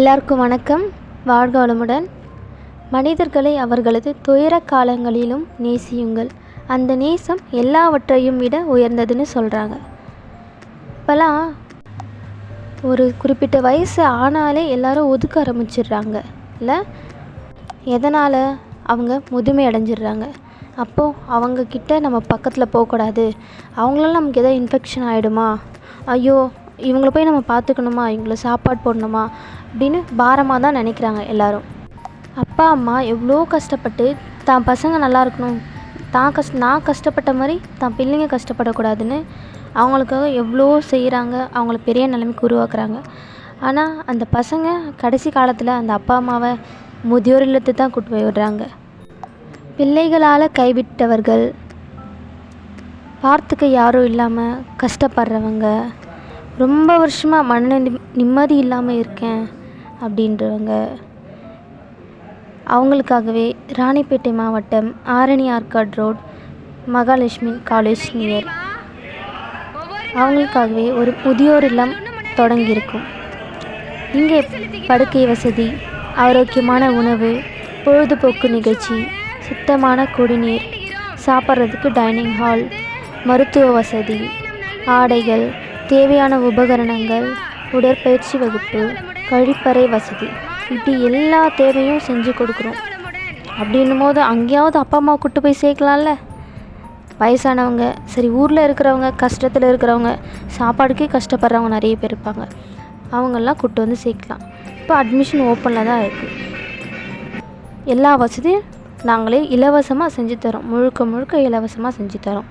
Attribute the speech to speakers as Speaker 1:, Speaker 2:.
Speaker 1: எல்லாருக்கும் வணக்கம். வாழ்க வளமுடன். மனிதர்களை அவர்களது துயர காலங்களிலும் நேசியுங்கள். அந்த நேசம் எல்லாவற்றையும் விட உயர்ந்ததுன்னு சொல்கிறாங்க. இப்போலாம் ஒரு குறிப்பிட்ட வயசு ஆனாலே எல்லாரும் ஒதுக்க ஆரம்பிச்சிடுறாங்க இல்லை? எதனால்? அவங்க முதுமை அடைஞ்சிடுறாங்க. அப்போது அவங்கக்கிட்ட நம்ம பக்கத்தில் போகக்கூடாது, அவங்களால நமக்கு எதாவது இன்ஃபெக்ஷன் ஆகிடுமா, ஐயோ இவங்கள போய் நம்ம பார்த்துக்கணுமா, இவங்கள சாப்பாடு போடணுமா அப்படின்னு பாரமாக தான் நினைக்கிறாங்க எல்லோரும். அப்பா அம்மா எவ்வளோ கஷ்டப்பட்டு தான் பசங்க நல்லா இருக்கணும், நான் கஷ்டப்பட்ட மாதிரி தான் பிள்ளைங்க கஷ்டப்படக்கூடாதுன்னு அவங்களுக்காக எவ்வளோ செய்கிறாங்க, அவங்கள பெரிய நிலைமைக்கு உருவாக்குறாங்க. ஆனால் அந்த பசங்க கடைசி காலத்தில் அந்த அப்பா அம்மாவை முதியோர் இல்லத்தை தான் கூட்டு போய் விடுறாங்க. பிள்ளைகளால் கைவிட்டவர்கள், பார்த்துக்க யாரும் இல்லாமல் கஷ்டப்படுறவங்க, ரொம்ப வருஷமாக நிம்மதி இல்லாமல் இருக்கேன் அப்படின்றவங்க, அவங்களுக்காகவே ராணிப்பேட்டை மாவட்டம் Arani Arcot road Mahalakshmi college near அவங்களுக்காகவே ஒரு முதியோர் இல்லம் தொடங்கியிருக்கும். இங்கே படுக்கை வசதி, ஆரோக்கியமான உணவு, பொழுதுபோக்கு நிகழ்ச்சி, சுத்தமான குடிநீர், சாப்பிட்றதுக்கு டைனிங் ஹால், மருத்துவ வசதி, ஆடைகள், தேவையான உபகரணங்கள், உடற்பயிற்சி வகுப்பு, கழிப்பறை வசதி, இப்படி எல்லா தேவையும் செஞ்சு கொடுக்குறோம். அப்படின்னும் போது அங்கேயாவது அப்பா அம்மா கூப்பிட்டு போய் சேர்க்கலாம்ல. வயசானவங்க, சரி ஊரில் இருக்கிறவங்க, கஷ்டத்தில் இருக்கிறவங்க, சாப்பாடுக்கே கஷ்டப்படுறவங்க நிறைய பேர் இருப்பாங்க, அவங்கெல்லாம் கூப்பிட்டு வந்து சேர்க்கலாம். இப்போ அட்மிஷன் ஓப்பனில் தான் இருக்குது. எல்லா வசதியும் நாங்களே இலவசமாக செஞ்சு தரோம், முழுக்க இலவசமாக செஞ்சு தரோம்.